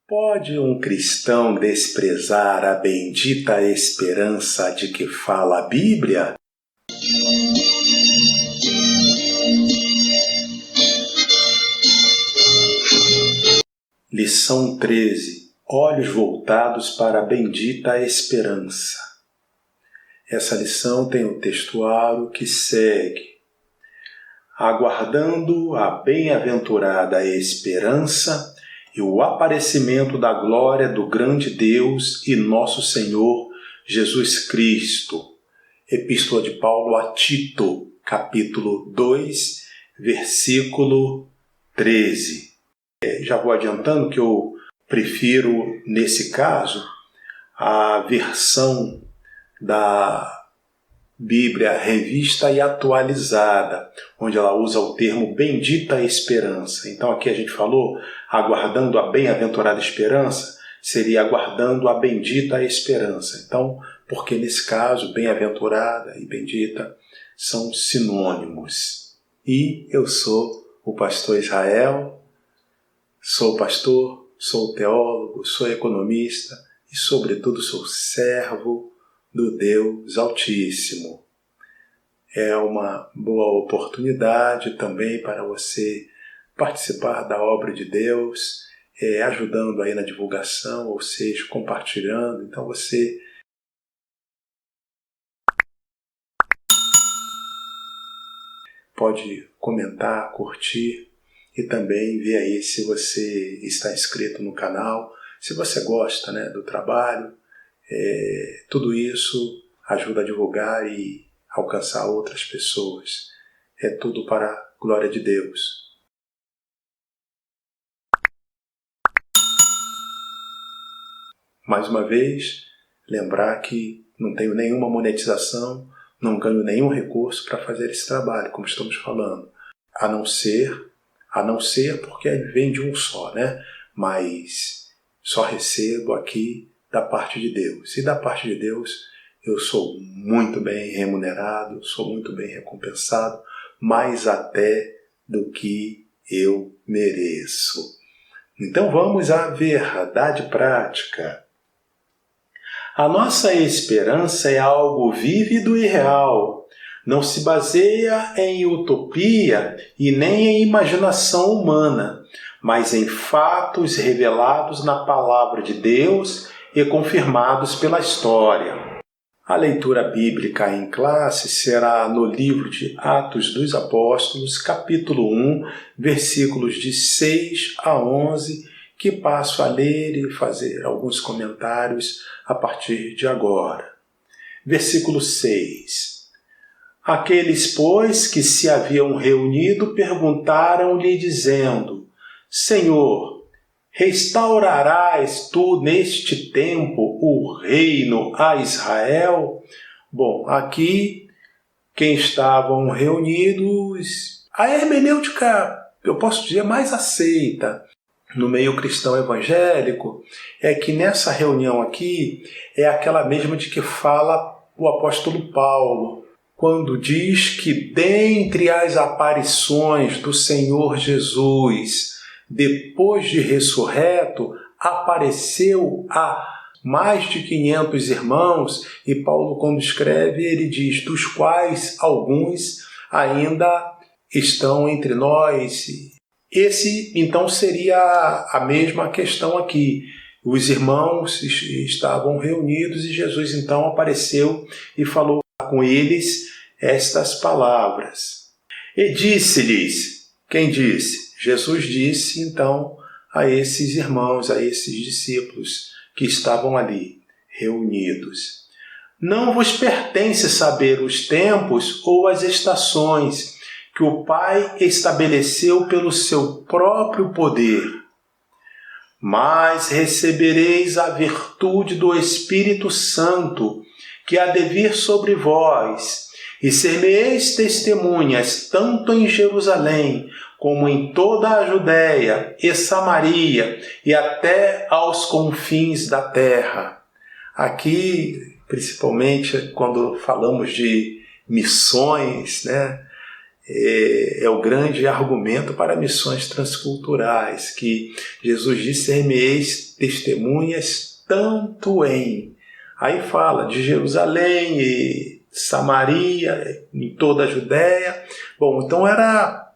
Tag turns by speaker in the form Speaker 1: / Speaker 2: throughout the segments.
Speaker 1: Pode um cristão desprezar a bendita esperança de que fala a Bíblia? Lição 13. Olhos voltados para a bendita esperança. Essa lição tem o textuário que segue. Aguardando a bem-aventurada esperança e o aparecimento da glória do grande Deus e nosso Senhor Jesus Cristo. Epístola de Paulo a Tito, capítulo 2, versículo 13. Já vou adiantando que eu prefiro, nesse caso, a versão da Bíblia revista e atualizada, onde ela usa o termo bendita esperança. Então aqui a gente falou aguardando a bem-aventurada esperança, seria aguardando a bendita esperança. Então, porque nesse caso, bem-aventurada e bendita são sinônimos. E eu sou o pastor Israel, sou pastor, sou teólogo, sou economista e, sobretudo, sou servo do Deus Altíssimo. É uma boa oportunidade também para você participar da obra de Deus, ajudando aí na divulgação, ou seja, compartilhando. Então você pode comentar, curtir e também ver aí se você está inscrito no canal, se você gosta, do trabalho. Tudo isso ajuda a divulgar e alcançar outras pessoas. É tudo para a glória de Deus. Mais uma vez, lembrar que não tenho nenhuma monetização, não ganho nenhum recurso para fazer esse trabalho, como estamos falando. A não ser porque vem de um só, Mas só recebo aqui da parte de Deus. E da parte de Deus eu sou muito bem remunerado, sou muito bem recompensado, mais até do que eu mereço. Então vamos à verdade prática. A nossa esperança é algo vívido e real. Não se baseia em utopia e nem em imaginação humana, mas em fatos revelados na palavra de Deus e confirmados pela história. A leitura bíblica em classe será no livro de Atos dos Apóstolos, capítulo 1, versículos de 6 a 11, que passo a ler e fazer alguns comentários a partir de agora. Versículo 6. Aqueles, pois, que se haviam reunido perguntaram-lhe, dizendo: Senhor, restaurarás tu neste tempo o reino a Israel? Bom, aqui, quem estavam reunidos, a hermenêutica, eu posso dizer, mais aceita no meio cristão evangélico, é que nessa reunião aqui é aquela mesma de que fala o apóstolo Paulo, quando diz que dentre as aparições do Senhor Jesus, depois de ressurreto, apareceu a mais de 500 irmãos, e Paulo, quando escreve, ele diz, dos quais alguns ainda estão entre nós. Esse, então, seria a mesma questão aqui. Os irmãos estavam reunidos e Jesus, então, apareceu e falou com eles estas palavras. E disse-lhes, quem disse? Jesus disse, então, a esses irmãos, a esses discípulos que estavam ali, reunidos. Não vos pertence saber os tempos ou as estações que o Pai estabeleceu pelo seu próprio poder. Mas recebereis a virtude do Espírito Santo, que há de vir sobre vós, e ser-me-eis testemunhas, tanto em Jerusalém, como em toda a Judéia e Samaria, e até aos confins da terra. Aqui, principalmente quando falamos de missões, é o grande argumento para missões transculturais, que Jesus disse: ser-me-eis testemunhas tanto em... Aí fala de Jerusalém e Samaria, em toda a Judéia. Bom, então era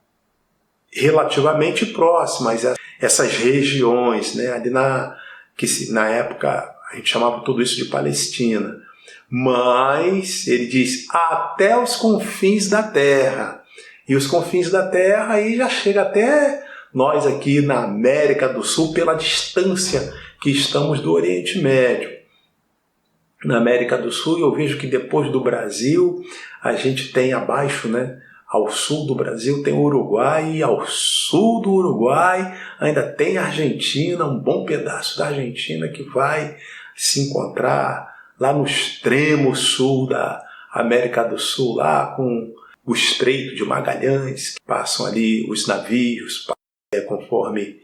Speaker 1: relativamente próximo, mas essas regiões, né, ali na época a gente chamava tudo isso de Palestina. Mas ele diz até os confins da terra. E os confins da terra aí já chega até nós aqui na América do Sul, pela distância que estamos do Oriente Médio. Na América do Sul, eu vejo que depois do Brasil, a gente tem abaixo, né, ao sul do Brasil tem o Uruguai, e ao sul do Uruguai ainda tem a Argentina, um bom pedaço da Argentina que vai se encontrar lá no extremo sul da América do Sul, lá com o Estreito de Magalhães, que passam ali os navios, conforme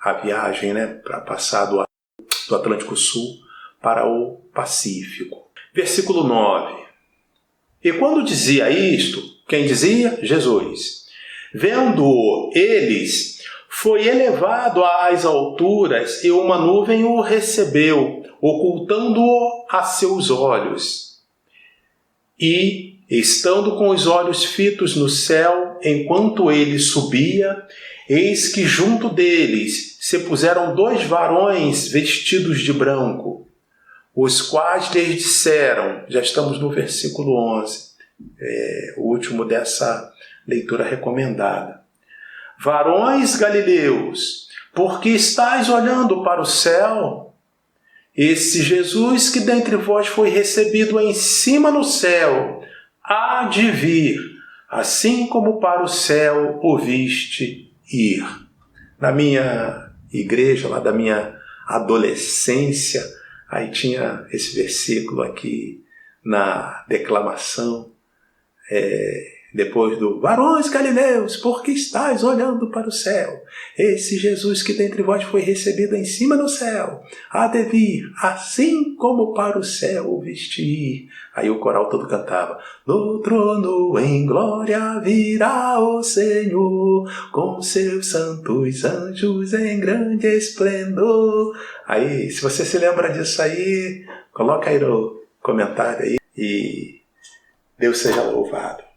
Speaker 1: a viagem, né, para passar do Atlântico Sul para o Pacífico. Versículo 9. E quando dizia isto, quem dizia? Jesus. Vendo-o eles, foi elevado às alturas e uma nuvem o recebeu, ocultando-o a seus olhos. E, estando com os olhos fitos no céu, enquanto ele subia, eis que junto deles se puseram 2 varões vestidos de branco, os quais lhes disseram, já estamos no versículo 11, o último dessa leitura recomendada: varões galileus, por que estáis olhando para o céu? Esse Jesus que dentre vós foi recebido em cima no céu, há de vir, assim como para o céu o viste ir. Na minha igreja, lá da minha adolescência, aí tinha esse versículo aqui na declamação, depois do varões galileus, por que estáis olhando para o céu? Esse Jesus que dentre vós foi recebido em cima no céu, há de vir, assim como para o céu o viste ir. Aí o coral todo cantava: no trono em glória virá o Senhor, com seus santos anjos em grande esplendor. Aí, se você se lembra disso aí, coloca aí no comentário aí, e Deus seja louvado.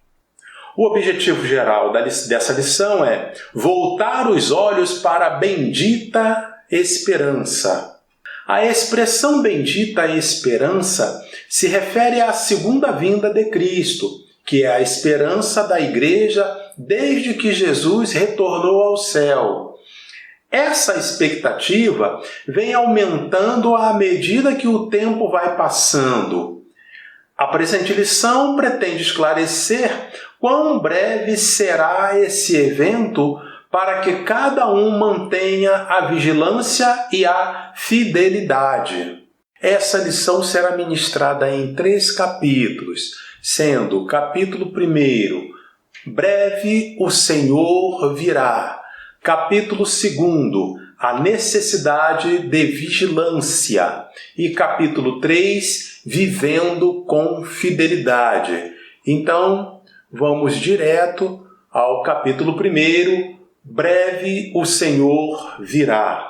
Speaker 1: O objetivo geral dessa lição é voltar os olhos para a bendita esperança. A expressão bendita esperança se refere à segunda vinda de Cristo, que é a esperança da igreja desde que Jesus retornou ao céu. Essa expectativa vem aumentando à medida que o tempo vai passando. A presente lição pretende esclarecer quão breve será esse evento para que cada um mantenha a vigilância e a fidelidade. Essa lição será ministrada em 3 capítulos, sendo o capítulo 1, breve o Senhor virá. Capítulo 2, a necessidade de vigilância. E capítulo 3, vivendo com fidelidade. Então, vamos direto ao capítulo 1, breve o Senhor virá.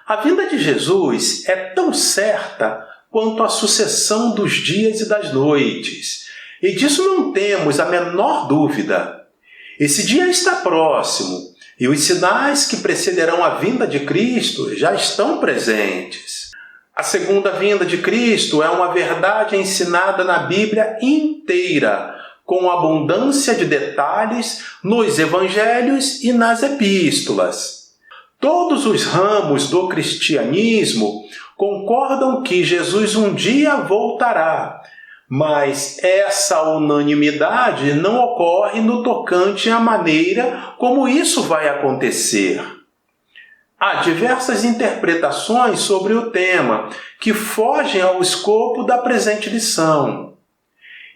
Speaker 1: A vinda de Jesus é tão certa quanto a sucessão dos dias e das noites. E disso não temos a menor dúvida. Esse dia está próximo e os sinais que precederão a vinda de Cristo já estão presentes. A segunda vinda de Cristo é uma verdade ensinada na Bíblia inteira, com abundância de detalhes nos evangelhos e nas epístolas. Todos os ramos do cristianismo concordam que Jesus um dia voltará, mas essa unanimidade não ocorre no tocante à maneira como isso vai acontecer. Há diversas interpretações sobre o tema, que fogem ao escopo da presente lição.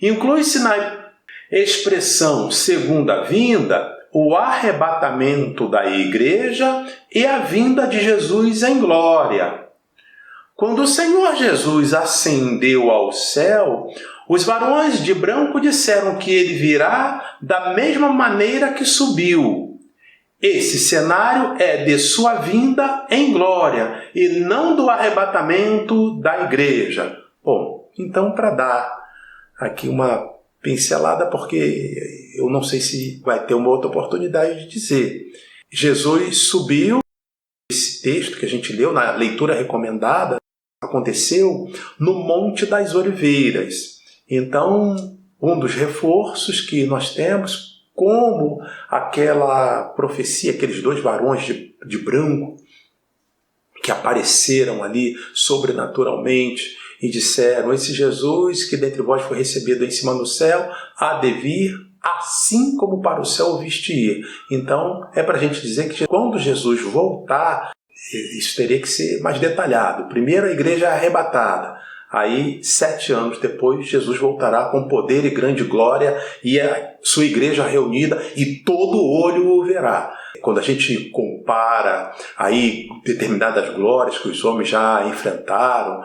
Speaker 1: Inclui-se na expressão segunda vinda o arrebatamento da igreja e a vinda de Jesus em glória. Quando o Senhor Jesus ascendeu ao céu, Os varões de branco disseram que ele virá da mesma maneira que subiu. Esse cenário é de sua vinda em glória e não do arrebatamento da igreja. Bom, então para dar aqui uma pincelada, porque eu não sei se vai ter uma outra oportunidade de dizer. Jesus subiu, esse texto que a gente leu na leitura recomendada, aconteceu no Monte das Oliveiras. Então, um dos reforços que nós temos, como aquela profecia, aqueles dois varões de branco que apareceram ali sobrenaturalmente e disseram: esse Jesus que dentre vós foi recebido em cima no céu, há de vir assim como para o céu o viste ir. Então, é para a gente dizer que quando Jesus voltar, isso teria que ser mais detalhado. Primeiro a igreja é arrebatada. Aí, 7 anos depois, Jesus voltará com poder e grande glória e a sua igreja reunida e todo olho o verá. Quando a gente compara aí determinadas glórias que os homens já enfrentaram,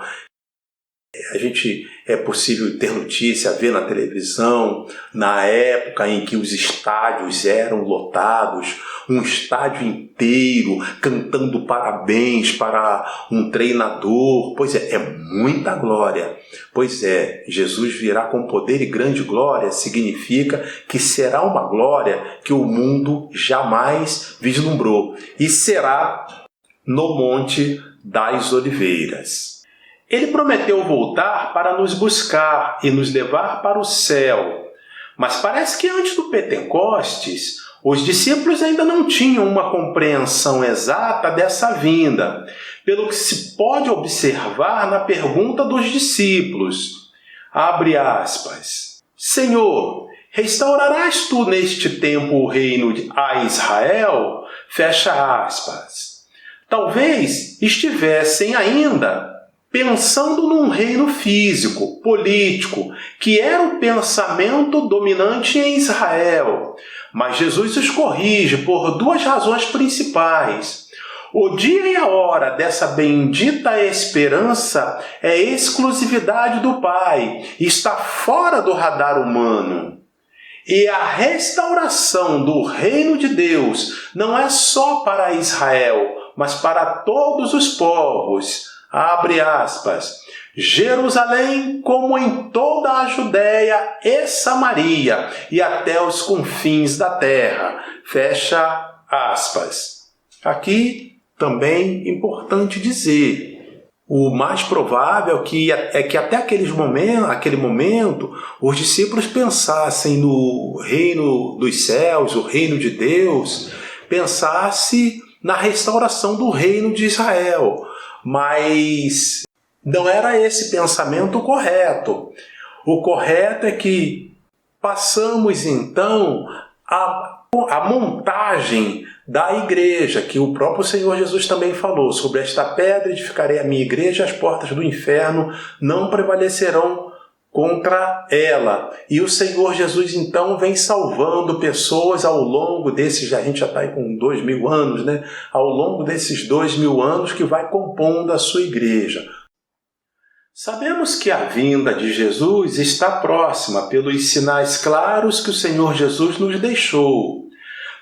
Speaker 1: a gente é possível ter notícia, ver na televisão, na época em que os estádios eram lotados, um estádio inteiro cantando parabéns para um treinador. Pois é muita glória. Pois é, Jesus virá com poder e grande glória, significa que será uma glória que o mundo jamais vislumbrou. E será no Monte das Oliveiras. Ele prometeu voltar para nos buscar e nos levar para o céu. Mas parece que antes do Pentecostes, os discípulos ainda não tinham uma compreensão exata dessa vinda, pelo que se pode observar na pergunta dos discípulos. Abre aspas. Senhor, restaurarás tu neste tempo o reino a Israel? Fecha aspas. Talvez estivessem ainda pensando num reino físico, político, que era o pensamento dominante em Israel. Mas Jesus os corrige por 2 razões principais. O dia e a hora dessa bendita esperança é exclusividade do Pai, está fora do radar humano. E a restauração do reino de Deus não é só para Israel, mas para todos os povos. Abre aspas. Jerusalém, como em toda a Judéia e Samaria, e até os confins da terra. Fecha aspas. Aqui também importante dizer, o mais provável é que até aquele momento, os discípulos pensassem no reino dos céus, o reino de Deus, pensasse na restauração do reino de Israel. Mas não era esse pensamento correto. O correto é que passamos então a montagem da igreja, que o próprio Senhor Jesus também falou: sobre esta pedra edificarei a minha igreja, as portas do inferno não prevalecerão contra ela. E o Senhor Jesus então vem salvando pessoas ao longo desses, a gente já está aí com 2000 anos, né? Ao longo desses 2000 anos que vai compondo a sua igreja. Sabemos que a vinda de Jesus está próxima pelos sinais claros que o Senhor Jesus nos deixou.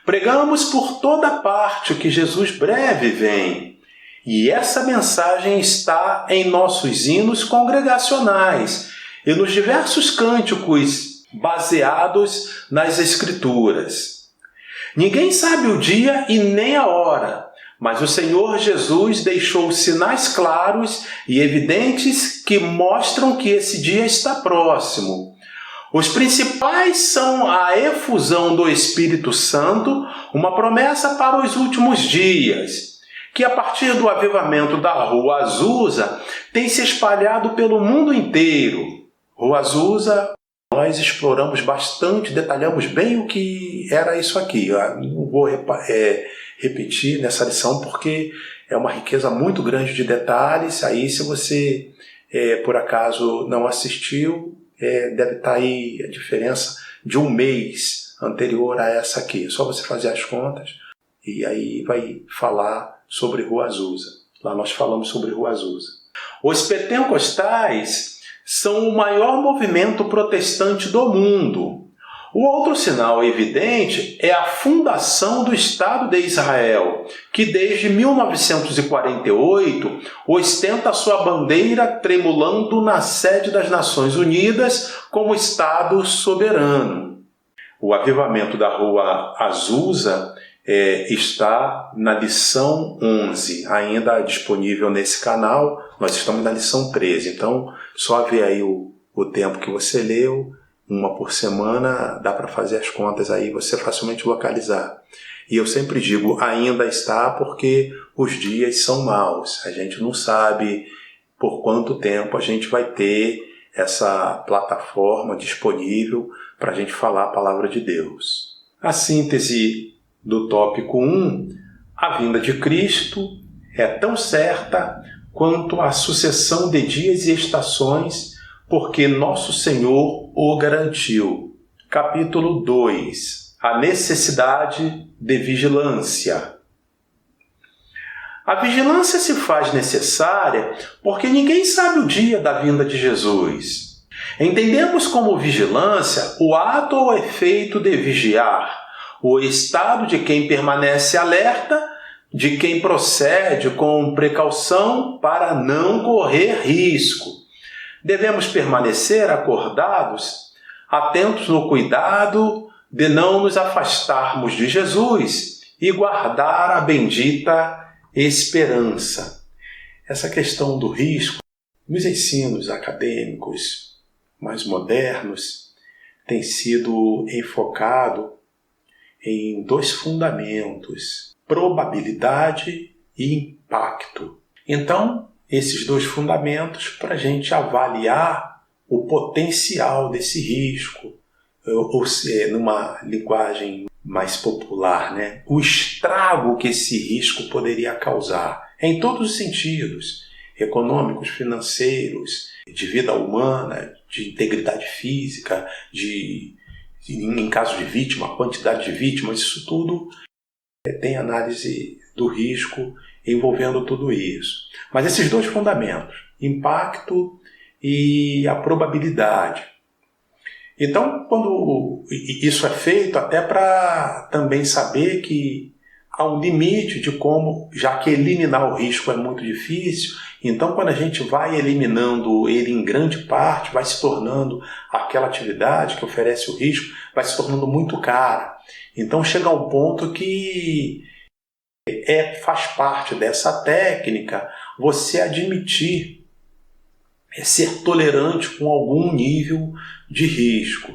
Speaker 1: Pregamos por toda parte que Jesus breve vem. E essa mensagem está em nossos hinos congregacionais e nos diversos cânticos baseados nas Escrituras. Ninguém sabe o dia e nem a hora, mas o Senhor Jesus deixou sinais claros e evidentes que mostram que esse dia está próximo. Os principais são a efusão do Espírito Santo, uma promessa para os últimos dias, que a partir do avivamento da Rua Azusa tem se espalhado pelo mundo inteiro. Rua Azusa, nós exploramos bastante, detalhamos bem o que era isso aqui. Eu não vou repetir nessa lição porque é uma riqueza muito grande de detalhes. Aí, se você, por acaso, não assistiu, deve estar aí a diferença de um mês anterior a essa aqui. É só você fazer as contas e aí vai falar sobre Rua Azusa. Lá nós falamos sobre Rua Azusa. Os pentecostais são o maior movimento protestante do mundo. O outro sinal evidente é a fundação do Estado de Israel, que desde 1948 ostenta sua bandeira tremulando na sede das Nações Unidas como Estado soberano. O avivamento da Rua Azusa está na lição 11, ainda disponível nesse canal. Nós estamos na lição 13, então só ver aí o tempo que você leu, uma por semana, dá para fazer as contas aí, você facilmente localizar. E eu sempre digo, ainda está, porque os dias são maus. A gente não sabe por quanto tempo a gente vai ter essa plataforma disponível para a gente falar a palavra de Deus. A síntese do tópico 1, a vinda de Cristo é tão certa quanto a sucessão de dias e estações, porque nosso Senhor o garantiu. Capítulo 2. A necessidade de vigilância. A vigilância se faz necessária porque ninguém sabe o dia da vinda de Jesus. Entendemos como vigilância o ato ou efeito de vigiar, o estado de quem permanece alerta, de quem procede com precaução para não correr risco. Devemos permanecer acordados, atentos no cuidado de não nos afastarmos de Jesus e guardar a bendita esperança. Essa questão do risco, nos ensinos acadêmicos mais modernos, tem sido enfocado em dois fundamentos: probabilidade e impacto. Então, esses dois fundamentos para a gente avaliar o potencial desse risco, ou seja, numa linguagem mais popular, né? O estrago que esse risco poderia causar, em todos os sentidos, econômicos, financeiros, de vida humana, de integridade física, em caso de vítima, a quantidade de vítimas, isso tudo tem análise do risco envolvendo tudo isso. Mas esses dois fundamentos, impacto e a probabilidade. Então, quando isso é feito, até para também saber que há um limite de como, já que eliminar o risco é muito difícil, então quando a gente vai eliminando ele em grande parte, vai se tornando aquela atividade que oferece o risco, vai se tornando muito cara. Então chega um ponto que faz parte dessa técnica você admitir, ser tolerante com algum nível de risco.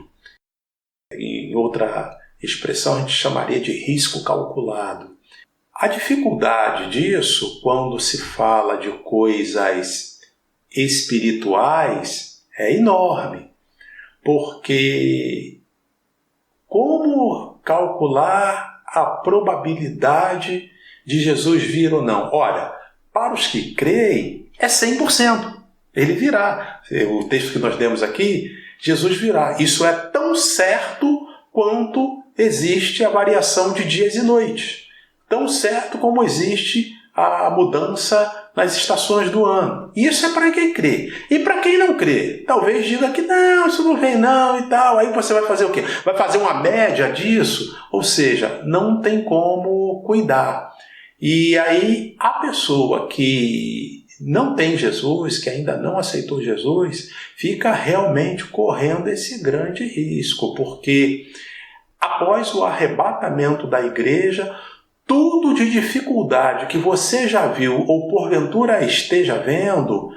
Speaker 1: Em outra expressão, a gente chamaria de risco calculado. A dificuldade disso, quando se fala de coisas espirituais, é enorme. Porque como calcular a probabilidade de Jesus vir ou não? Olha, para os que creem, é 100%. Ele virá. O texto que nós demos aqui, Jesus virá. Isso é tão certo quanto existe a variação de dias e noites. Tão certo como existe a mudança nas estações do ano. Isso é para quem crê. E para quem não crê, talvez diga que não, isso não vem não e tal. Aí você vai fazer o quê? Vai fazer uma média disso? Ou seja, não tem como cuidar. E aí a pessoa que não tem Jesus, que ainda não aceitou Jesus, fica realmente correndo esse grande risco, porque após o arrebatamento da igreja, tudo de dificuldade que você já viu ou porventura esteja vendo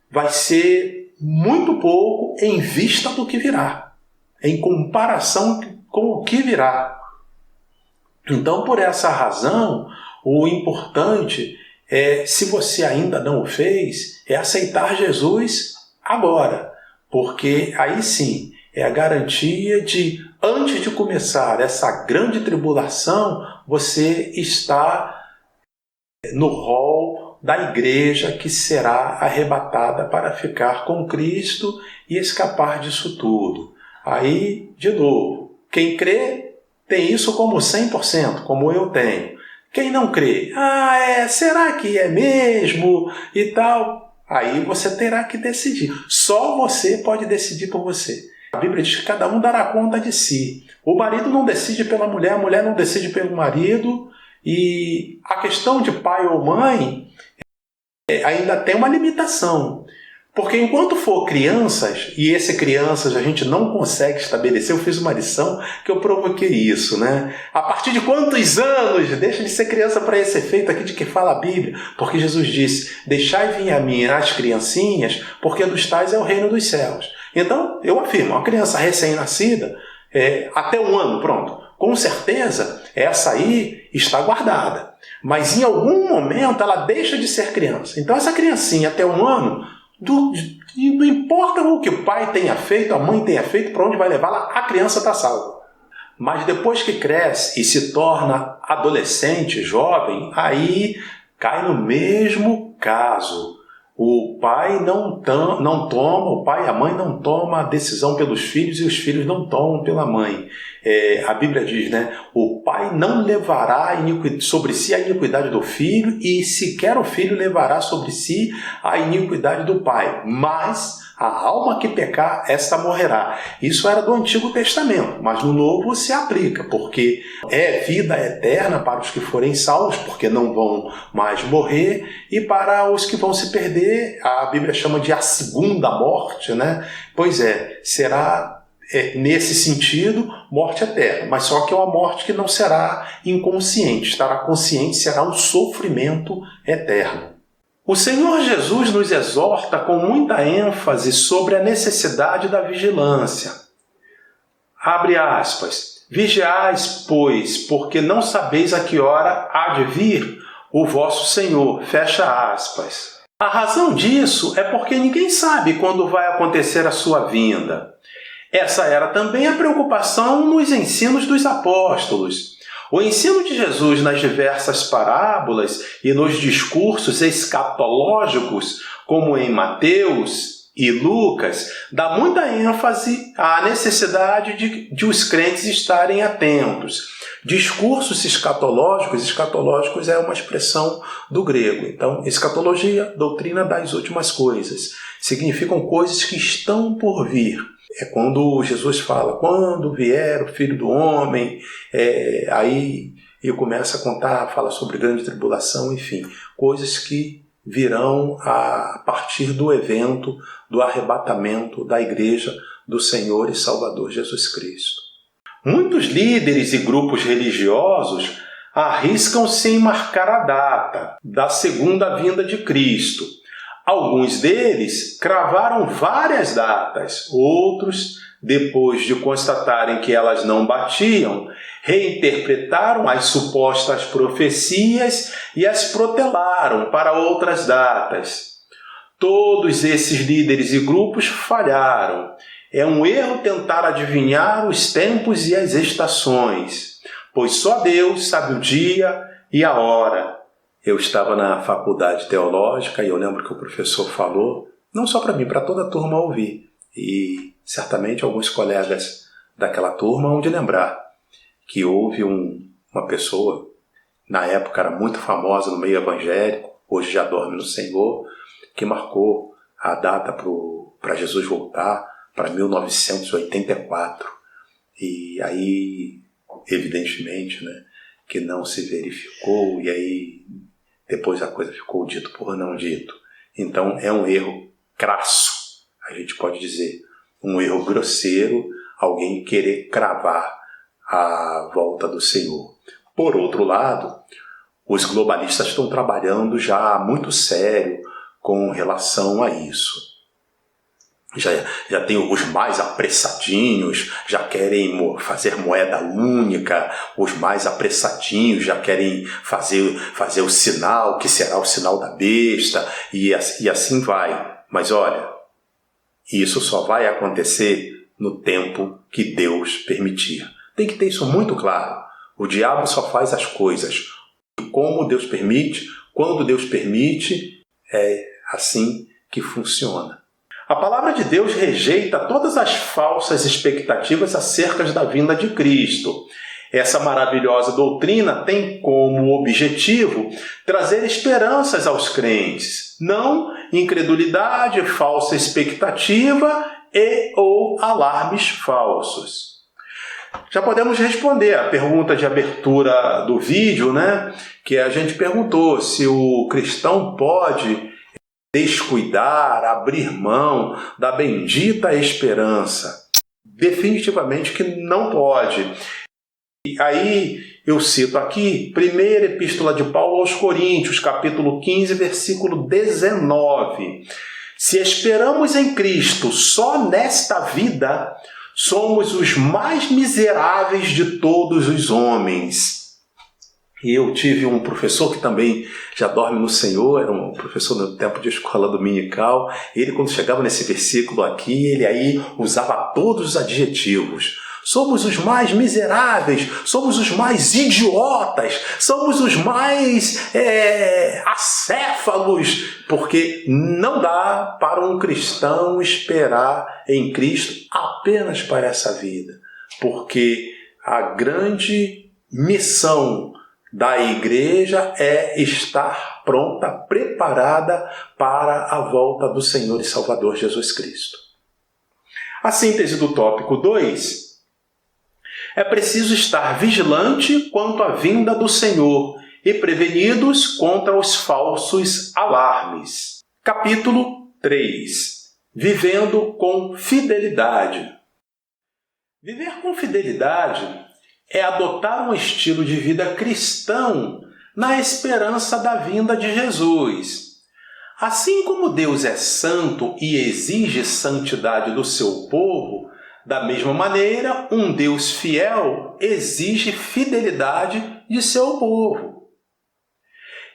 Speaker 1: vai ser muito pouco em vista do que virá, em comparação com o que virá. Então, por essa razão, o importante é, se você ainda não o fez, é aceitar Jesus agora, porque aí sim é a garantia de, antes de começar essa grande tribulação, você está no rol da igreja que será arrebatada para ficar com Cristo e escapar disso tudo. Aí, de novo, quem crê tem isso como 100%, como eu tenho. Quem não crê, será que é mesmo? E tal. aí você terá que decidir. Só você pode decidir por você. A Bíblia diz que cada um dará conta de si. O marido não decide pela mulher, a mulher não decide pelo marido. E a questão de pai ou mãe ainda tem uma limitação. Porque enquanto for crianças, e esse crianças a gente não consegue estabelecer, eu fiz uma lição que eu provoquei isso, né? A partir de quantos anos deixa de ser criança para esse efeito aqui de que fala a Bíblia? Porque Jesus disse, deixai vir a mim as criancinhas, porque dos tais é o reino dos céus. Então, eu afirmo, uma criança recém-nascida, até 1 ano, pronto, com certeza essa aí está guardada. Mas em algum momento ela deixa de ser criança. Então essa criancinha até 1 ano, não importa o que o pai tenha feito, a mãe tenha feito, para onde vai levá-la, a criança está salva. Mas depois que cresce e se torna adolescente, jovem, aí cai no mesmo caso. O pai não toma, o pai e a mãe não tomam a decisão pelos filhos e os filhos não tomam pela mãe. A Bíblia diz, né? O pai não levará sobre si a iniquidade do filho e sequer o filho levará sobre si a iniquidade do pai. Mas a alma que pecar, esta morrerá. Isso era do Antigo Testamento, mas no Novo se aplica, porque é vida eterna para os que forem salvos, porque não vão mais morrer, e para os que vão se perder, a Bíblia chama de a segunda morte, né? Pois será nesse sentido, morte eterna, mas só que é uma morte que não será inconsciente, estará consciente, será um sofrimento eterno. O Senhor Jesus nos exorta com muita ênfase sobre a necessidade da vigilância. Abre aspas. Vigiais, pois, porque não sabeis a que hora há de vir o vosso Senhor. Fecha aspas. A razão disso é porque ninguém sabe quando vai acontecer a sua vinda. Essa era também a preocupação nos ensinos dos apóstolos. O ensino de Jesus nas diversas parábolas e nos discursos escatológicos, como em Mateus e Lucas, dá muita ênfase à necessidade de os crentes estarem atentos. Discursos escatológicos é uma expressão do grego. Então, escatologia, doutrina das últimas coisas, significam coisas que estão por vir. É quando Jesus fala, quando vier o Filho do Homem, aí ele começa a contar, fala sobre grande tribulação, enfim, coisas que virão a partir do evento, do arrebatamento da Igreja do Senhor e Salvador Jesus Cristo. Muitos líderes e grupos religiosos arriscam-se em marcar a data da segunda vinda de Cristo. Alguns deles cravaram várias datas, outros, depois de constatarem que elas não batiam, reinterpretaram as supostas profecias e as protelaram para outras datas. Todos esses líderes e grupos falharam. É um erro tentar adivinhar os tempos e as estações, pois só Deus sabe o dia e a hora. Eu estava na faculdade teológica e eu lembro que o professor falou, não só para mim, para toda a turma ouvir. E certamente alguns colegas daquela turma hão de lembrar que houve uma pessoa, na época era muito famosa no meio evangélico, hoje já dorme no Senhor, que marcou a data para Jesus voltar para 1984. E aí, evidentemente, né, que não se verificou, e aí depois a coisa ficou dito por não dito. Então é um erro crasso, a gente pode dizer, um erro grosseiro, alguém querer cravar a volta do Senhor. Por outro lado, os globalistas estão trabalhando já muito sério com relação a isso. Já tem os mais apressadinhos, já querem fazer moeda única, os mais apressadinhos já querem fazer o sinal, que será o sinal da besta, e assim vai. Mas olha, isso só vai acontecer no tempo que Deus permitir. Tem que ter isso muito claro. O diabo só faz as coisas como Deus permite, quando Deus permite, é assim que funciona. A palavra de Deus rejeita todas as falsas expectativas acerca da vinda de Cristo. Essa maravilhosa doutrina tem como objetivo trazer esperanças aos crentes, não incredulidade, falsa expectativa e ou alarmes falsos. Já podemos responder a pergunta de abertura do vídeo, né? Que a gente perguntou se o cristão pode descuidar, abrir mão da bendita esperança. Definitivamente que não pode. E aí eu cito aqui, primeira epístola de Paulo aos Coríntios, capítulo 15, versículo 19. Se esperamos em Cristo só nesta vida, somos os mais miseráveis de todos os homens. E eu tive um professor que também já dorme no Senhor, era um professor no tempo de escola dominical. Ele, quando chegava nesse versículo aqui, ele aí usava todos os adjetivos. Somos os mais miseráveis, somos os mais idiotas, somos os mais acéfalos, porque não dá para um cristão esperar em Cristo apenas para essa vida, porque a grande missão da igreja é estar pronta, preparada para a volta do Senhor e Salvador Jesus Cristo. A síntese do tópico 2: é preciso estar vigilante quanto à vinda do Senhor e prevenidos contra os falsos alarmes. Capítulo 3: Vivendo com fidelidade. Viver com fidelidade é adotar um estilo de vida cristão na esperança da vinda de Jesus. Assim como Deus é santo e exige santidade do seu povo, da mesma maneira, um Deus fiel exige fidelidade de seu povo.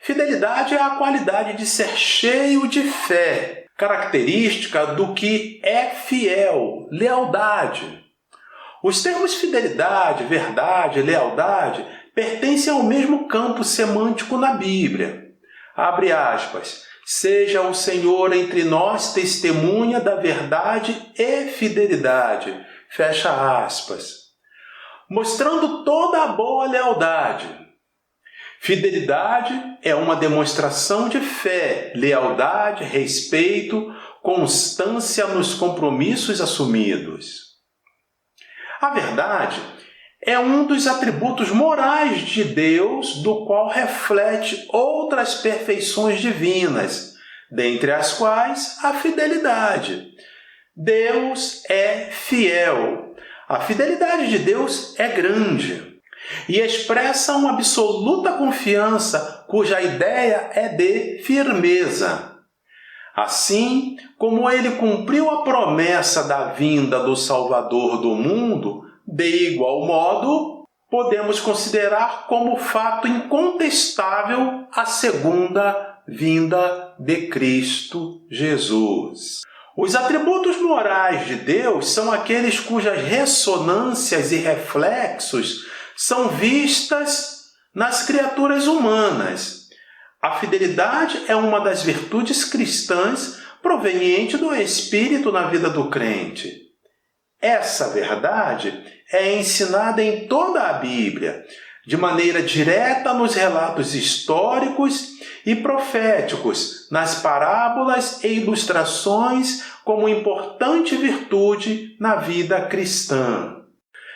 Speaker 1: Fidelidade é a qualidade de ser cheio de fé, característica do que é fiel, lealdade. Os termos fidelidade, verdade, lealdade pertencem ao mesmo campo semântico na Bíblia. Abre aspas. Seja o Senhor entre nós testemunha da verdade e fidelidade. Fecha aspas. Mostrando toda a boa lealdade. Fidelidade é uma demonstração de fé, lealdade, respeito, constância nos compromissos assumidos. A verdade é um dos atributos morais de Deus, do qual reflete outras perfeições divinas, dentre as quais a fidelidade. Deus é fiel. A fidelidade de Deus é grande e expressa uma absoluta confiança, cuja ideia é de firmeza. Assim como ele cumpriu a promessa da vinda do Salvador do mundo, de igual modo, podemos considerar como fato incontestável a segunda vinda de Cristo Jesus. Os atributos morais de Deus são aqueles cujas ressonâncias e reflexos são vistas nas criaturas humanas. A fidelidade é uma das virtudes cristãs proveniente do Espírito na vida do crente. Essa verdade é ensinada em toda a Bíblia, de maneira direta nos relatos históricos e proféticos, nas parábolas e ilustrações como importante virtude na vida cristã.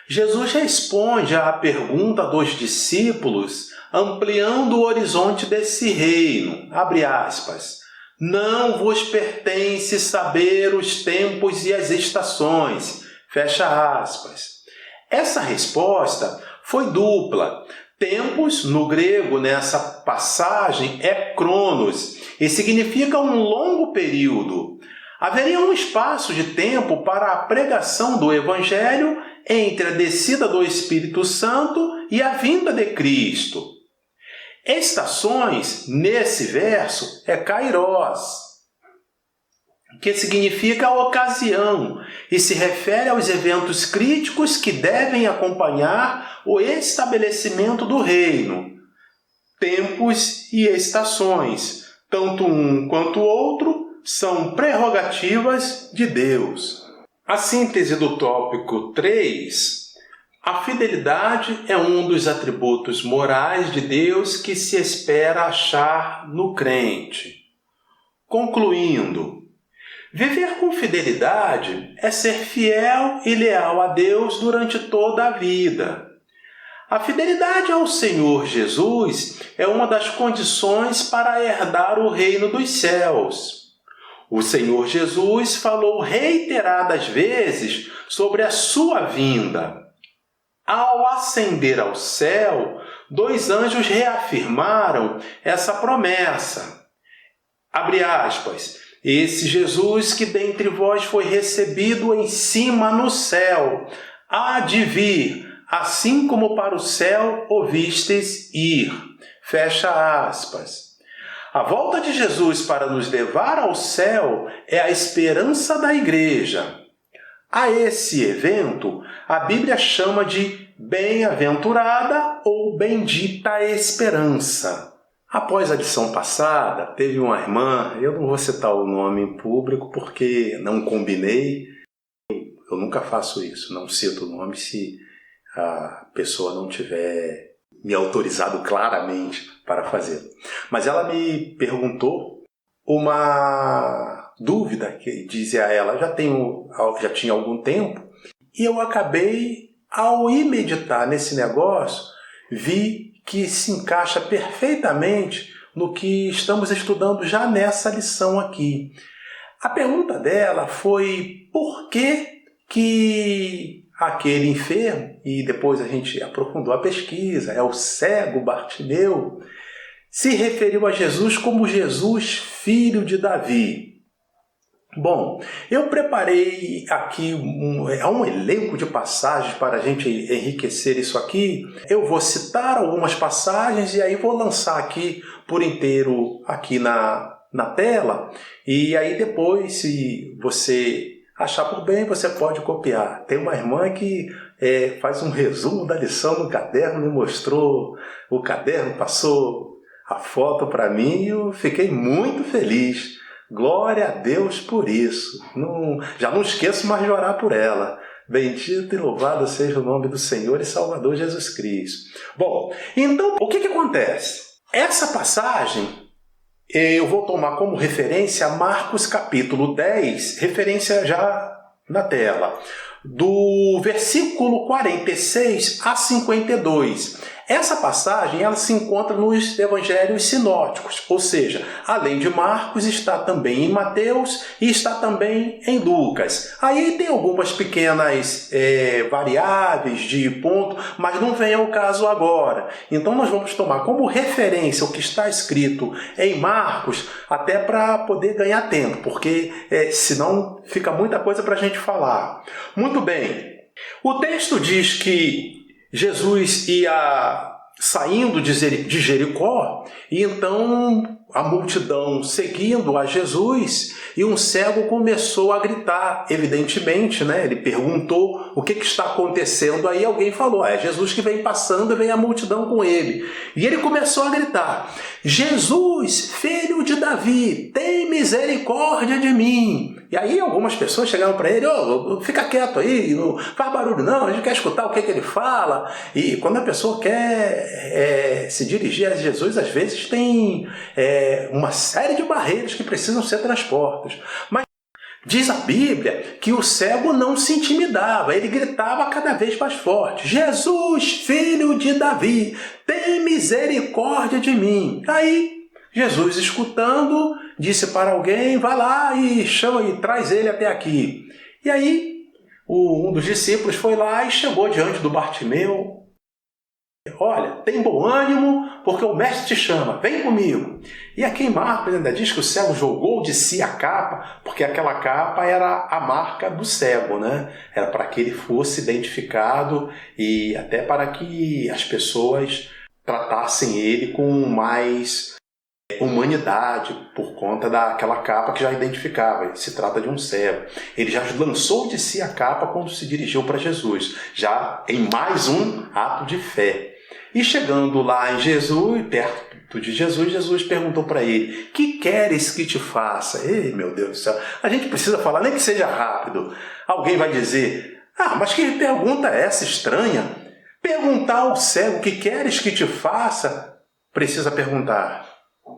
Speaker 1: Jesus responde à pergunta dos discípulos, ampliando o horizonte desse reino. Abre aspas. Não vos pertence saber os tempos e as estações. Fecha aspas. Essa resposta foi dupla. Tempos, no grego, nessa passagem, é cronos e significa um longo período. Haveria um espaço de tempo para a pregação do Evangelho entre a descida do Espírito Santo e a vinda de Cristo. Estações, nesse verso, é kairos, que significa ocasião e se refere aos eventos críticos que devem acompanhar o estabelecimento do reino. Tempos e estações, tanto um quanto o outro, são prerrogativas de Deus. A síntese do tópico 3: a fidelidade é um dos atributos morais de Deus que se espera achar no crente. Concluindo, viver com fidelidade é ser fiel e leal a Deus durante toda a vida. A fidelidade ao Senhor Jesus é uma das condições para herdar o reino dos céus. O Senhor Jesus falou reiteradas vezes sobre a sua vinda. Ao ascender ao céu, 2 anjos reafirmaram essa promessa. Abre aspas. Esse Jesus que dentre vós foi recebido em cima no céu, há de vir, assim como para o céu o vistes ir. Fecha aspas. A volta de Jesus para nos levar ao céu é a esperança da igreja. A esse evento, a Bíblia chama de bem-aventurada ou bendita esperança. Após a lição passada, teve uma irmã, eu não vou citar o nome em público porque não combinei, eu nunca faço isso, não cito o nome se a pessoa não tiver me autorizado claramente para fazê-lo. Mas ela me perguntou uma dúvida que dizia a ela, já tinha algum tempo, e eu acabei, ao ir meditar nesse negócio, vi que se encaixa perfeitamente no que estamos estudando já nessa lição aqui. A pergunta dela foi por que aquele enfermo, e depois a gente aprofundou a pesquisa, é o cego Bartimeu, se referiu a Jesus como Jesus, filho de Davi. Bom, eu preparei aqui um elenco de passagens para a gente enriquecer isso aqui. Eu vou citar algumas passagens e aí vou lançar aqui por inteiro aqui na tela. E aí depois, se você achar por bem, você pode copiar. Tem uma irmã que faz um resumo da lição no caderno, me mostrou o caderno, passou a foto para mim e eu fiquei muito feliz. Glória a Deus por isso. Já não esqueço mais de orar por ela. Bendito e louvado seja o nome do Senhor e Salvador Jesus Cristo. Bom, então o que acontece? Essa passagem eu vou tomar como referência Marcos capítulo 10, referência já na tela, do versículo 46 a 52. Essa passagem ela se encontra nos evangelhos sinóticos, ou seja, além de Marcos, está também em Mateus e está também em Lucas. Aí tem algumas pequenas variáveis de ponto, mas não vem ao caso agora. Então nós vamos tomar como referência o que está escrito em Marcos, até para poder ganhar tempo, porque senão fica muita coisa para a gente falar. Muito bem, o texto diz que Jesus ia saindo de Jericó e então a multidão seguindo a Jesus e um cego começou a gritar, evidentemente, né? Ele perguntou o que está acontecendo, aí alguém falou, é Jesus que vem passando e vem a multidão com ele. E ele começou a gritar, Jesus, filho de Davi, tem misericórdia de mim. E aí algumas pessoas chegaram para ele, fica quieto aí, não faz barulho não, a gente quer escutar o que ele fala. E quando a pessoa quer se dirigir a Jesus, às vezes tem uma série de barreiras que precisam ser transpostas. Mas diz a Bíblia que o cego não se intimidava, ele gritava cada vez mais forte, Jesus, filho de Davi, tem misericórdia de mim. Aí Jesus, escutando, disse para alguém, vai lá e chama e traz ele até aqui. E aí um dos discípulos foi lá e chegou diante do Bartimeu. Olha, tem bom ânimo, porque o mestre te chama, vem comigo. E aqui em Marcos ainda diz que o cego jogou de si a capa, porque aquela capa era a marca do cego, né? Era para que ele fosse identificado e até para que as pessoas tratassem ele com mais humanidade por conta daquela capa que já identificava, se trata de um cego. Ele já lançou de si a capa quando se dirigiu para Jesus, já em mais um ato de fé. E chegando lá em Jesus, perto de Jesus, Jesus perguntou para ele, que queres que te faça? Ei, meu Deus do céu, a gente precisa falar, nem que seja rápido. Alguém vai dizer, mas que pergunta é essa estranha? Perguntar ao cego, que queres que te faça? Precisa perguntar.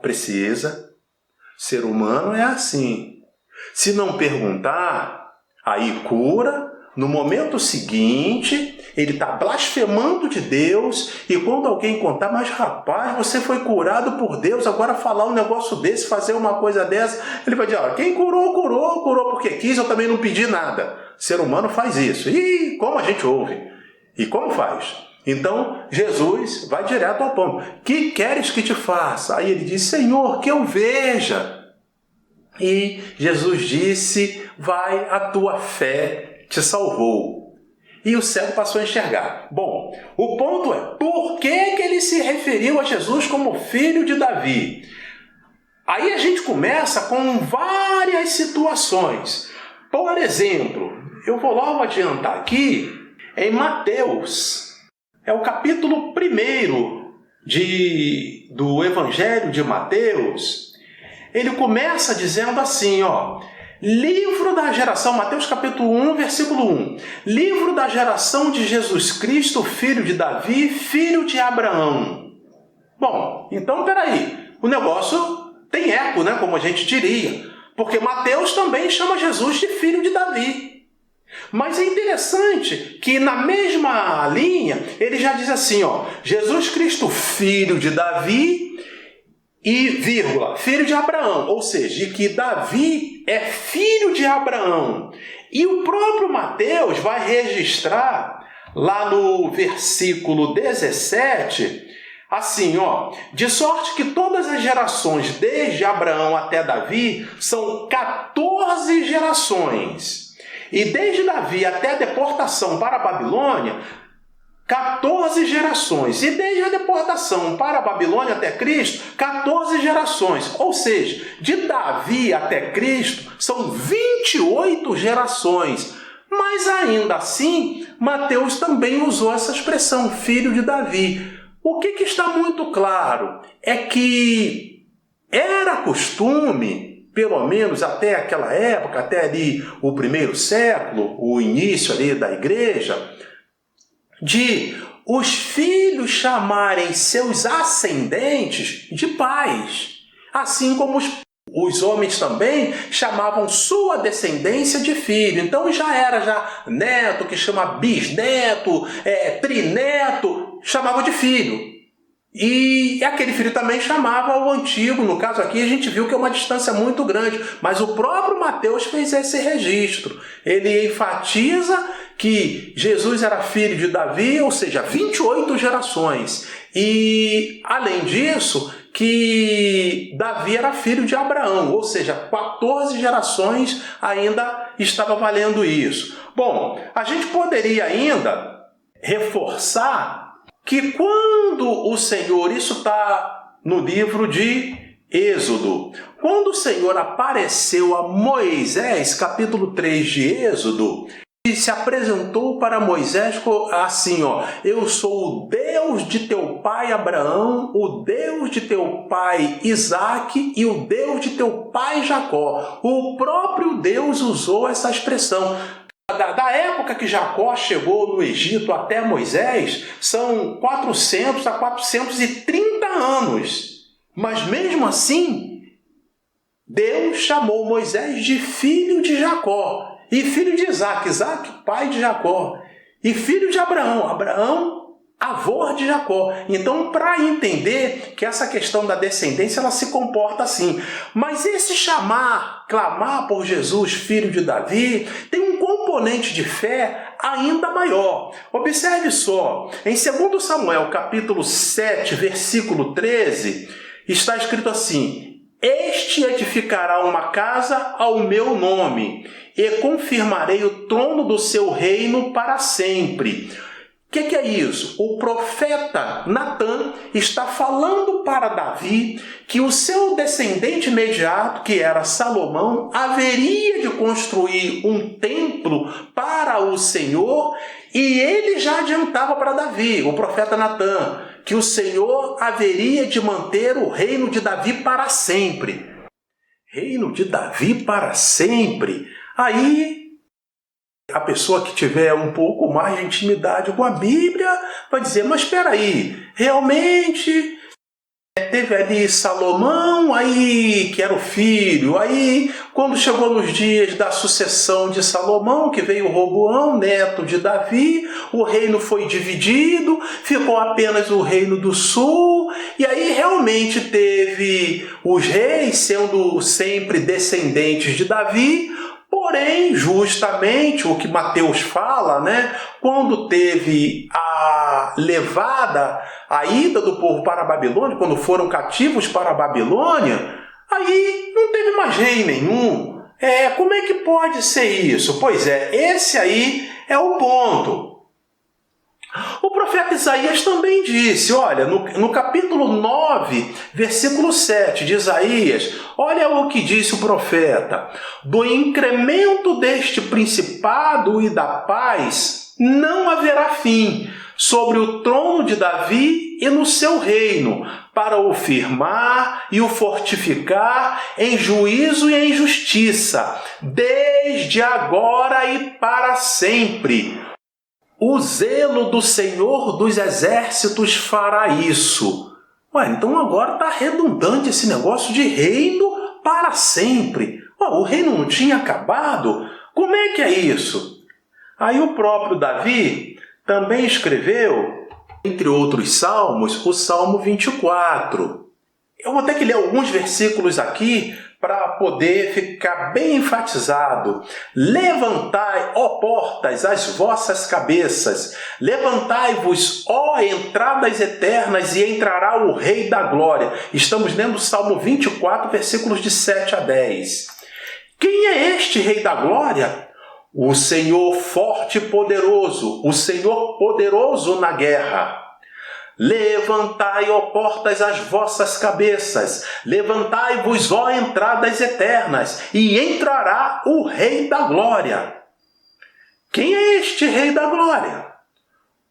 Speaker 1: Precisa. Ser humano é assim. Se não perguntar, aí cura. No momento seguinte, ele está blasfemando de Deus, e quando alguém contar, mas rapaz, você foi curado por Deus, agora falar um negócio desse, fazer uma coisa dessa, ele vai dizer, quem curou, curou, curou porque quis, eu também não pedi nada. Ser humano faz isso. E como a gente ouve? E como faz? Então, Jesus vai direto ao ponto. Que queres que te faça? Aí ele diz, Senhor, que eu veja. E Jesus disse, vai, a tua fé te salvou. E o cego passou a enxergar. Bom, o ponto é, por que ele se referiu a Jesus como filho de Davi? Aí a gente começa com várias situações. Por exemplo, eu vou logo adiantar aqui, em Mateus, é o capítulo 1 do Evangelho de Mateus. Ele começa dizendo assim, livro da geração, Mateus capítulo 1, versículo 1. Livro da geração de Jesus Cristo, filho de Davi, filho de Abraão. Bom, então peraí, o negócio tem eco, né, como a gente diria. Porque Mateus também chama Jesus de filho de Davi. Mas é interessante que na mesma linha, ele já diz assim, Jesus Cristo, filho de Davi, e vírgula, filho de Abraão, ou seja, de que Davi é filho de Abraão. E o próprio Mateus vai registrar lá no versículo 17, assim, de sorte que todas as gerações desde Abraão até Davi são 14 gerações. E desde Davi até a deportação para a Babilônia, 14 gerações. E desde a deportação para a Babilônia até Cristo, 14 gerações. Ou seja, de Davi até Cristo, são 28 gerações. Mas ainda assim, Mateus também usou essa expressão, filho de Davi. O que está muito claro é que era costume, pelo menos até aquela época, até ali o primeiro século, o início ali da igreja, de os filhos chamarem seus ascendentes de pais, assim como os homens também chamavam sua descendência de filho. Então já era neto, que chama bisneto, trineto, chamava de filho. E aquele filho também chamava o antigo, no caso aqui a gente viu que é uma distância muito grande, mas o próprio Mateus fez esse registro. Ele enfatiza que Jesus era filho de Davi, ou seja, 28 gerações. E, além disso, que Davi era filho de Abraão, ou seja, 14 gerações ainda estava valendo isso. Bom, a gente poderia ainda reforçar que quando o Senhor, isso está no livro de Êxodo, quando o Senhor apareceu a Moisés, capítulo 3 de Êxodo, e se apresentou para Moisés assim, eu sou o Deus de teu pai Abraão, o Deus de teu pai Isaque e o Deus de teu pai Jacó. O próprio Deus usou essa expressão. Da época que Jacó chegou no Egito até Moisés, são 400 a 430 anos. Mas mesmo assim, Deus chamou Moisés de filho de Jacó. E filho de Isaque, Isaque, pai de Jacó. E filho de Abraão, Abraão, avô de Jacó. Então, para entender que essa questão da descendência, ela se comporta assim. Mas esse clamar por Jesus, filho de Davi, tem um componente de fé ainda maior. Observe só, em 2 Samuel, capítulo 7, versículo 13, está escrito assim: este edificará uma casa ao meu nome, e confirmarei o trono do seu reino para sempre. O que é isso? O profeta Natã está falando para Davi que o seu descendente imediato, que era Salomão, haveria de construir um templo para o Senhor, e ele já adiantava para Davi, o profeta Natã, que o Senhor haveria de manter o reino de Davi para sempre. Reino de Davi para sempre? Aí a pessoa que tiver um pouco mais de intimidade com a Bíblia vai dizer, mas espera aí, realmente Teve ali Salomão, aí que era o filho. Aí, quando chegou nos dias da sucessão de Salomão, que veio Roboão, neto de Davi, o reino foi dividido, ficou apenas o reino do sul. E aí realmente teve os reis sendo sempre descendentes de Davi. Porém, justamente o que Mateus fala, né? Quando teve a levada, a ida do povo para a Babilônia, quando foram cativos para a Babilônia, aí não teve mais rei nenhum. Como é que pode ser isso? Pois é, esse aí é o ponto. O profeta Isaías também disse, olha, no capítulo 9, versículo 7 de Isaías, olha o que disse o profeta: do incremento deste principado e da paz não haverá fim sobre o trono de Davi e no seu reino, para o firmar e o fortificar em juízo e em justiça, desde agora e para sempre. O zelo do Senhor dos Exércitos fará isso. Então agora está redundante esse negócio de reino para sempre. O reino não tinha acabado? Como é que é isso? Aí o próprio Davi também escreveu, entre outros salmos, o Salmo 24. Eu vou ter que ler alguns versículos aqui para poder ficar bem enfatizado. Levantai, ó portas, as vossas cabeças. Levantai-vos, ó entradas eternas, e entrará o Rei da Glória. Estamos lendo o Salmo 24, versículos de 7 a 10. Quem é este Rei da Glória? O Senhor forte e poderoso, o Senhor poderoso na guerra. Levantai, ó portas, as vossas cabeças, levantai-vos, ó entradas eternas, e entrará o Rei da Glória. Quem é este Rei da Glória?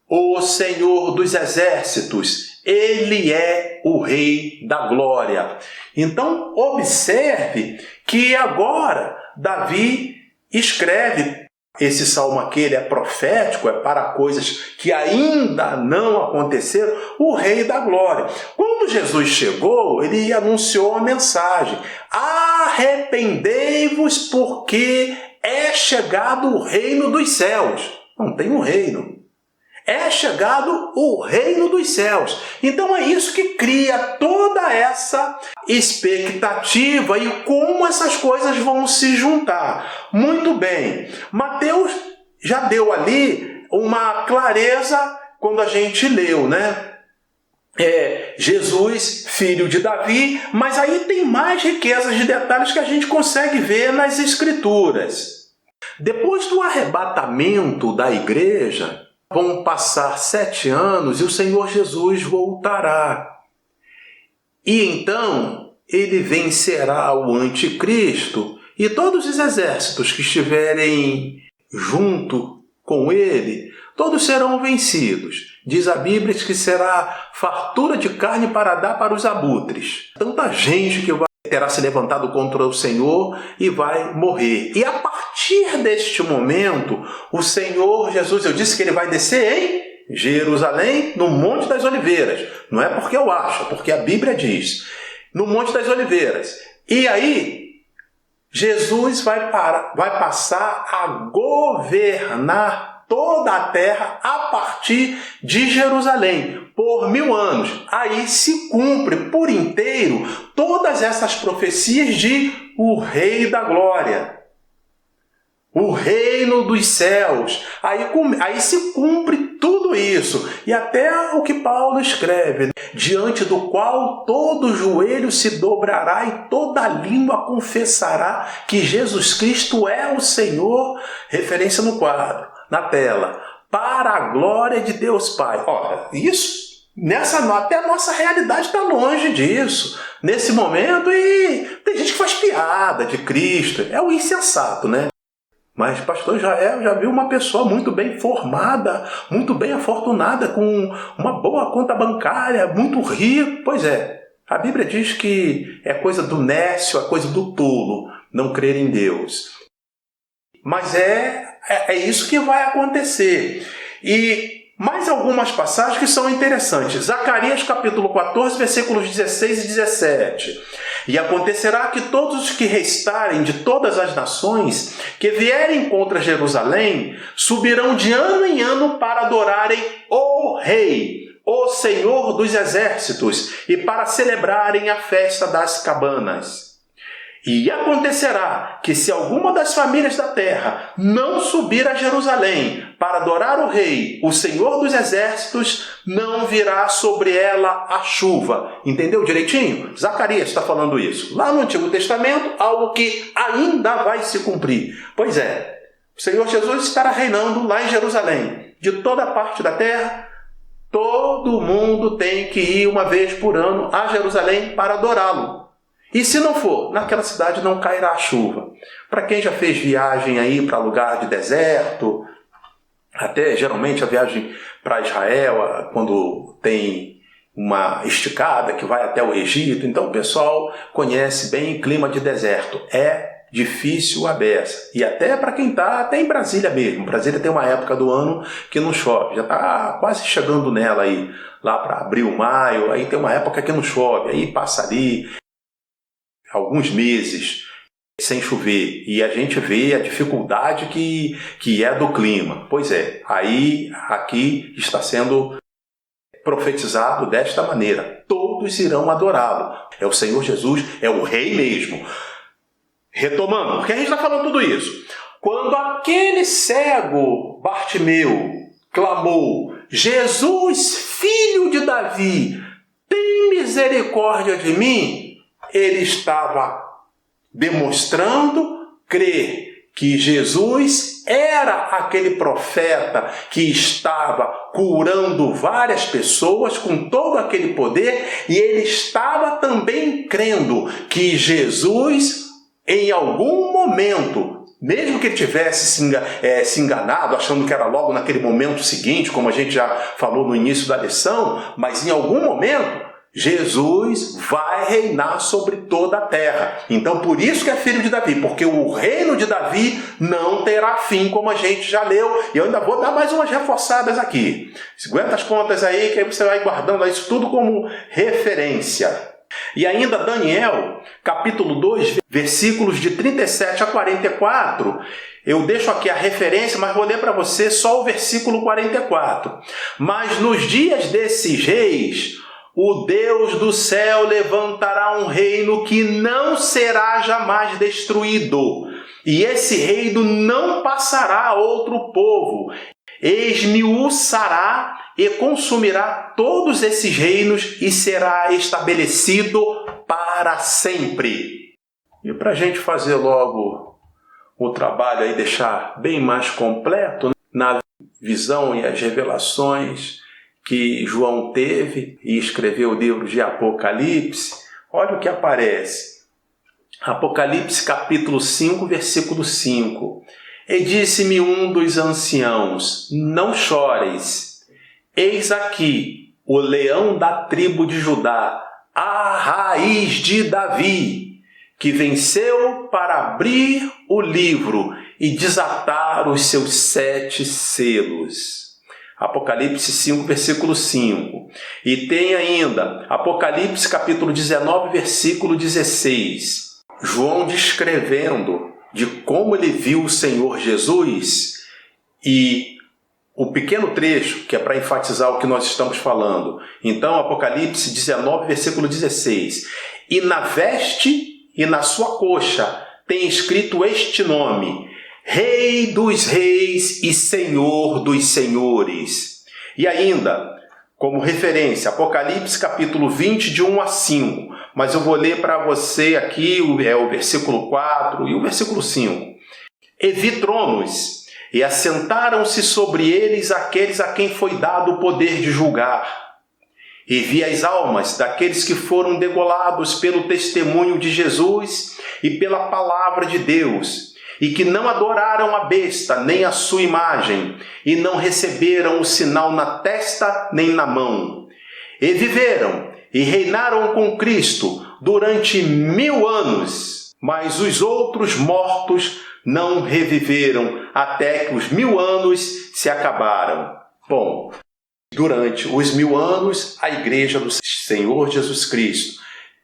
Speaker 1: O Senhor dos Exércitos, ele é o Rei da Glória. Então, observe que agora Davi escreve. Esse salmo aqui ele é profético, é para coisas que ainda não aconteceram, o Rei da Glória. Quando Jesus chegou, ele anunciou uma mensagem: arrependei-vos, porque é chegado o reino dos céus. Não tem um reino. É chegado o reino dos céus. Então é isso que cria toda essa expectativa e como essas coisas vão se juntar. Muito bem, Mateus já deu ali uma clareza quando a gente leu, né? Jesus, filho de Davi, mas aí tem mais riquezas de detalhes que a gente consegue ver nas Escrituras. Depois do arrebatamento da igreja, vão passar 7 anos e o Senhor Jesus voltará. E então ele vencerá o anticristo e todos os exércitos que estiverem junto com ele, todos serão vencidos. Diz a Bíblia que será fartura de carne para dar para os abutres. Tanta gente que terá se levantado contra o Senhor e vai morrer. E a partir deste momento, o Senhor Jesus, eu disse que ele vai descer em Jerusalém, no Monte das Oliveiras. Não é porque eu acho, é porque a Bíblia diz. No Monte das Oliveiras. E aí, Jesus vai passar a governar toda a terra a partir de Jerusalém, por 1000 anos. Aí se cumpre por inteiro todas essas profecias de o Rei da Glória, o reino dos céus. Aí se cumpre tudo isso. E até o que Paulo escreve, né? Diante do qual todo joelho se dobrará e toda língua confessará que Jesus Cristo é o Senhor. Referência no quadro, na tela. Para a glória de Deus Pai. Olha, isso, até a nossa realidade está longe disso. Nesse momento, e tem gente que faz piada de Cristo. É o insensato, né? Mas pastor Israel já viu uma pessoa muito bem formada, muito bem afortunada, com uma boa conta bancária, muito rico. Pois é, a Bíblia diz que é coisa do nécio, é coisa do tolo não crer em Deus. Mas é isso que vai acontecer. mais algumas passagens que são interessantes. Zacarias capítulo 14, versículos 16 e 17. E acontecerá que todos os que restarem de todas as nações que vierem contra Jerusalém subirão de ano em ano para adorarem o Rei, o Senhor dos Exércitos, e para celebrarem a festa das cabanas. E acontecerá que se alguma das famílias da terra não subir a Jerusalém para adorar o Rei, o Senhor dos Exércitos, não virá sobre ela a chuva. Entendeu direitinho? Zacarias está falando isso. Lá no Antigo Testamento, algo que ainda vai se cumprir. Pois é, o Senhor Jesus estará reinando lá em Jerusalém. De toda parte da terra, todo mundo tem que ir uma vez por ano a Jerusalém para adorá-lo. E se não for, naquela cidade não cairá chuva. Para quem já fez viagem aí para lugar de deserto, até geralmente a viagem para Israel, quando tem uma esticada que vai até o Egito, então o pessoal conhece bem clima de deserto. É difícil a beça. E até para quem está até em Brasília mesmo. Brasília tem uma época do ano que não chove. Já está quase chegando nela aí, lá para abril, maio. Aí tem uma época que não chove. Aí passa ali alguns meses sem chover, e a gente vê a dificuldade que é do clima. Pois é, aí aqui está sendo profetizado desta maneira: todos irão adorá-lo. É o Senhor Jesus, é o Rei mesmo. Retomando, porque a gente está falando tudo isso. Quando aquele cego Bartimeu clamou: Jesus, filho de Davi, tem misericórdia de mim, ele estava demonstrando crer que Jesus era aquele profeta que estava curando várias pessoas com todo aquele poder, e ele estava também crendo que Jesus, em algum momento, mesmo que ele tivesse se enganado, achando que era logo naquele momento seguinte, como a gente já falou no início da lição, mas em algum momento, Jesus vai reinar sobre toda a terra. Então, por isso que é filho de Davi, porque o reino de Davi não terá fim, como a gente já leu. E eu ainda vou dar mais umas reforçadas aqui. 50 as contas aí, que aí você vai guardando isso tudo como referência. E ainda Daniel, capítulo 2, versículos de 37 a 44. Eu deixo aqui a referência, mas vou ler para você só o versículo 44. Mas nos dias desses reis, o Deus do céu levantará um reino que não será jamais destruído, e esse reino não passará a outro povo. Esmiuçará e consumirá todos esses reinos e será estabelecido para sempre. E para a gente fazer logo o trabalho aí, deixar bem mais completo, na visão e as revelações que João teve e escreveu o livro de Apocalipse, olha o que aparece. Apocalipse capítulo 5, versículo 5. E disse-me um dos anciãos: não chores, eis aqui o leão da tribo de Judá, a raiz de Davi, que venceu para abrir o livro e desatar os seus 7 selos. Apocalipse 5, versículo 5. E tem ainda Apocalipse capítulo 19, versículo 16. João descrevendo de como ele viu o Senhor Jesus, e o pequeno trecho que é para enfatizar o que nós estamos falando. Então, Apocalipse 19, versículo 16. E na veste e na sua coxa tem escrito este nome: Rei dos reis e Senhor dos senhores. E ainda, como referência, Apocalipse capítulo 20, de 1 a 5. Mas eu vou ler para você aqui o versículo 4 e o versículo 5. E vi tronos, e assentaram-se sobre eles aqueles a quem foi dado o poder de julgar. E vi as almas daqueles que foram degolados pelo testemunho de Jesus e pela palavra de Deus, e que não adoraram a besta nem a sua imagem, e não receberam o sinal na testa nem na mão. E viveram e reinaram com Cristo durante 1000 anos, mas os outros mortos não reviveram até que os 1000 anos se acabaram. Bom, durante os 1000 anos, a igreja do Senhor Jesus Cristo,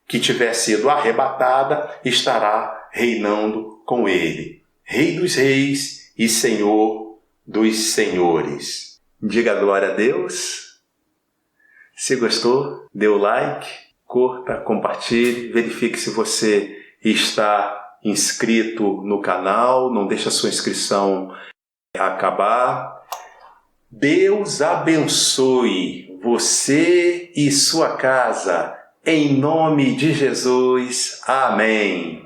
Speaker 1: que tiver sido arrebatada, estará reinando com ele. Rei dos reis e Senhor dos senhores. Diga glória a Deus. Se gostou, dê o like, curta, compartilhe, verifique se você está inscrito no canal, não deixe a sua inscrição acabar. Deus abençoe você e sua casa, em nome de Jesus. Amém.